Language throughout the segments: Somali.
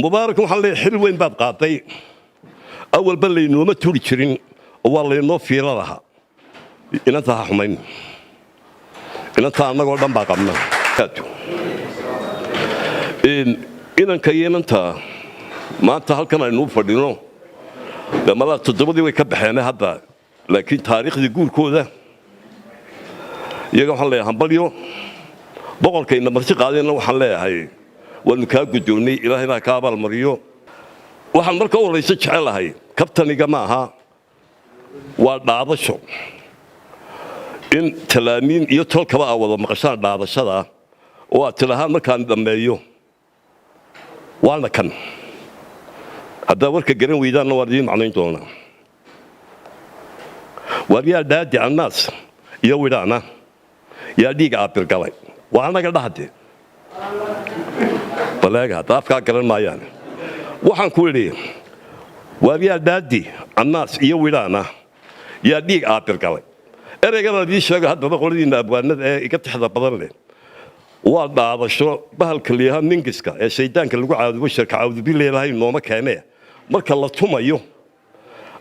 مبارك وحلي حلوين باب قاطي أول بلي إنه ما تولي شرين والله إنه في رها إن أنت حمين إن أنت أنا قدام باقمنا إن كيان أنت ما أنت هالكنا إنه فردينه لما لا تدبدي ويكبحنا هذا لكن تاريخ يقول كذا يقول حلي هنبليو بقول كأنه مرتق علينا وحلي هاي ونكاب قدوني إلى هنا كابل مريو waxaan marka u horeysa jecelahay kabtaniga maaha waa dhaadasho in talaamiin iyo tolkaba wada maqashaan dhaadashada oo aad tilahaan markaan dhameeyo waana kan hadda warka garan weydaan waa idin macnayn doona wariyaa daadi annaas iyo widaana yaa dhiig aabir galay waa anaga dhahde balaaga afka garan maayaan waxaan ku yiri wariyaa daadi annaas iyo widaana yaa dhiig aabir galay ereyga la sheego hadda qoladiina abwaanada ee iga tixda badan leh waa dhaadasho bahalka leeyahay ningiska ee shaydaanka lagu caawdo shirka caawdo bileeyahay nooma keenay marka la tumayo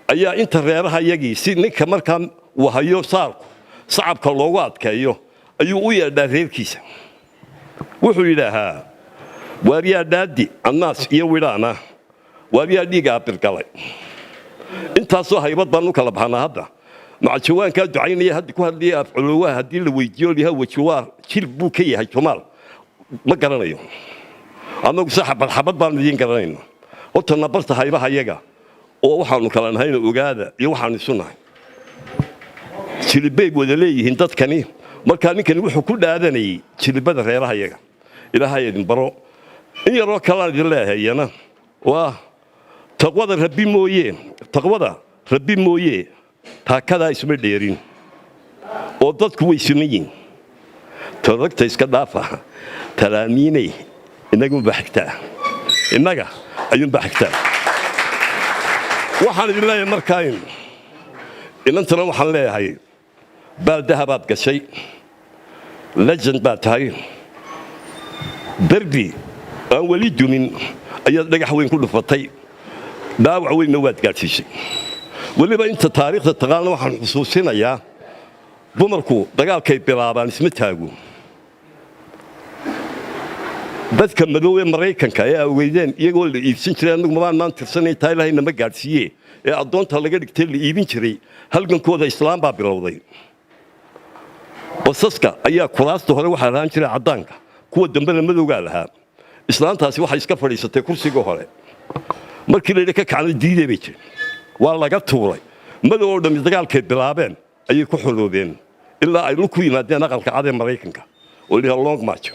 ayaa inta reeraha yagii si ninka markaan wahayo saarku sacabka loogu adkeeyo ayuu u yeedhaa reerkiisa wuxuu yidhaahaa wariyaa daadi annaas iyo widaana wariyaa dhiig aabir galay intaasoo haybad baan u kala baxnaa hadda مع جوان كان دعيني هاد كل دي أفعلوها هدي اللي ويجيو لها وجوار شيل بوكية هاي جمال ما قرنايو أنا بسحب الحبض بالمدين قرنايو قلت أنا برت هاي بها يجا ووحنا كلام هاي وجاده يوحنا السنة شيل بيب ودلي هندت كني ما كان كان يروح كل هذا ني شيل بدر هاي يجا إلى هاي المبرو إن يروح كلام الله هاي أنا تقوى ربي مويه تقوى ربي مويه هكذا اسمه ديرين ودتك ويسمين تركت اسك دافع تلاميني انكم بحكتا انك ايون بحكتا waxaan idin leeyahay markaan inantana waxaan leeyahay bal dahabaad gashay legend baad tahay darbi aan wali dumin ayaad dhagax weyn ku dhufatay daawac weynna waad gaadhsiisay waliba inta taariikhda taqaana waxaan xusuusinayaa dumarku dagaalkay bilaabaan isma taago dadka madow ee Mareykanka ay aweydeen iyagoo la iibsan jiray anagu ma tirsanay taaylahayn ma gaarsiiyay ee adoonta laga dhigtay la iibin jiray halgankooda islaam baa bilowday basaska ayaa kuraasta hore waxa raan jiray cadaanka kuwa dambena madowga lahaa islaantaasi waxay iska fadhiisatay kursiga hore markii la ka kacay diiday bay jireen waa laga tuuray madow oo dhammi dagaalkay bilaabeen ayay ku xuluubeen ilaa ay ku yimaadeen aqalka cad ee Mareykanka oo leeyahay long march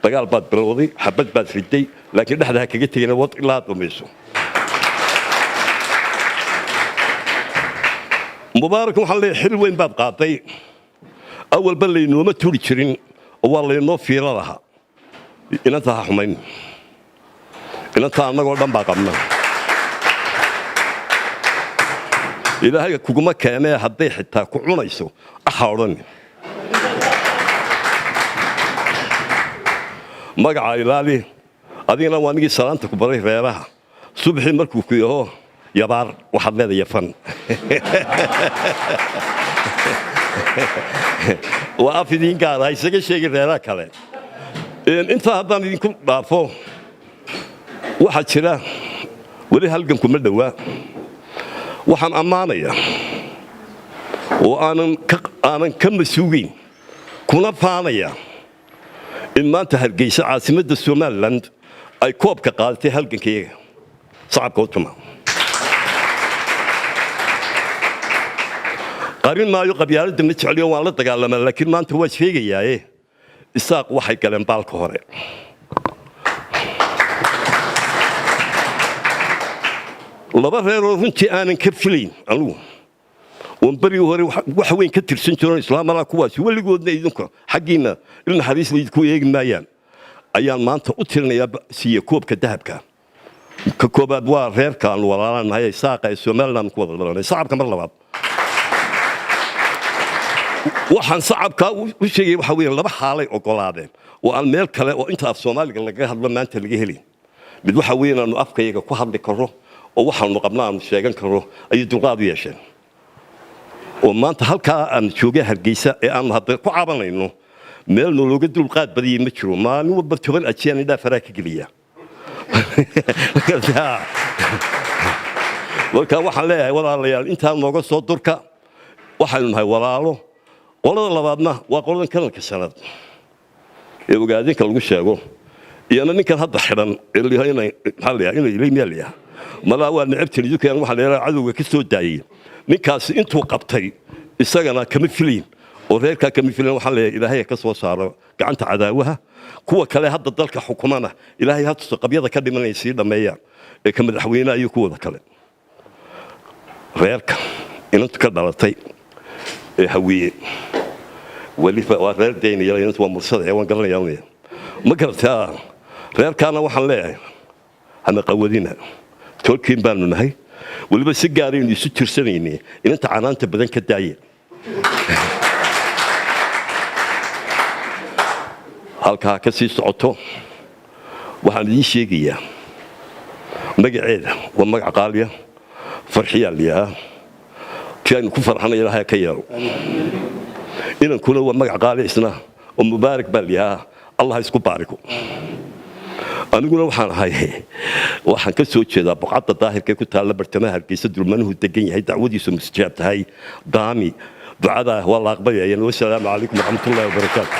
dagaal baad bilowday xabad baad riday laakiin dhaxda kaga tagayna wad ilaa dhamayso mubaarak waxa la xilweyn baad qaatay awal bal inuu ma tuuri jirin oo waa leeno fiiradaha inanta xamayn inanta anagoo dhan baa qabnaa ilaahay kuguma keenay haday xitaa ku cunayso axawran magaca ilaali adina waanigi salaanta ku baray reeraha subaxii markuu ku yaho yabaar waxaad leedahay fan waa afidin gaar ah isaga sheegay reeraha kale inta haddaan idinku dhaafo waxa jira wali halgan kuma dhawaa waxaan amaanaya oo aanan ka masuugin kuna faanaya in maanta Hargeysa caasimadda Somaliland ay koobka qaadatay halgankeega shacabka u tuma qarin maayo qabyaaladda ma jeceliyo waan la dagaalamay laakiin maanta waa sheegayaa isaaq waxay galeen baalka hore laba reer oo runtii aanan ka filayn anigu وانبري وحوين كتر سنتون إسلام أنا كواس واللي قلنا إذنكم حقينا إلنا حديث اللي تكون يجمعين أيام ما أنت أترنا يا سيكوب كذهب كان ككوب أدوار غير كان ولا هاي ساقة سومالنا مكوب ولا صعب كم الله وحن صعب كا وشيء وحوين لما حالي أقول هذا وأنا ملك وأنت في الصومال قال لك هذا ما أنت اللي جهلي mid waxa weeye inaanu afkayga ku hadli karo oo waxaanu qabnaa aanu sheegan karo ayay dulqaad u yeesheen oo maanta halkaa aan joogay Hargeysa ee aan hadda ku cabanayno meel nologa dulqaad badiyay ma jiro maalin walba 10 ajiyaan indha faraa ka geliya marka waxaan leeyahay walaalayaal intaan nooga soo durka waxaanu nahay walaalo qolada labaadna waa qoladan kalanka sanad ee ogaadinka lagu sheego iyana ninkan hadda xiran ilaahay inay leeyahay mala waa nicibtii dukaan waxa leeyahay cadowga ka soo daayay ninkaas intuu qabtay isagana kama filin oo reerka kama filin waxa leeyahay ilaahay ka soo saaro gacanta cadaawaha kuwa kale hadda dalka xukuumana ilaahay hadda qabyada ka dhimanaysa dhameeyaan ee ka madaxweynaha iyo kuwa kale reerka inta ka dhalatay ee hawiye waliba waa reer deynaya inta waa mursada ee waan garanayaa ma gartaa reerkaana waxaan leeyahay ana qawadina tolkiin baanu nahay waliba si gaar ah isu tirsanayni inta canaanta badan ka daayay halka ka sii socoto waxaan idin sheegayaa magaceeda waa magac qaaliya farxiya liya كان كفر حنا يلاها كيارو إن كنا ومجع قال إسنا ومبارك باليها الله يسكب باركو أنا أقول وحنا هاي وحنا كسوت كذا بقعة الظاهر كنت على برتمها الكيسد المنه التجين هاي تعودي سمستجابت هاي ضامي دعاء والله أقبل يعني والسلام عليكم ورحمة الله وبركاته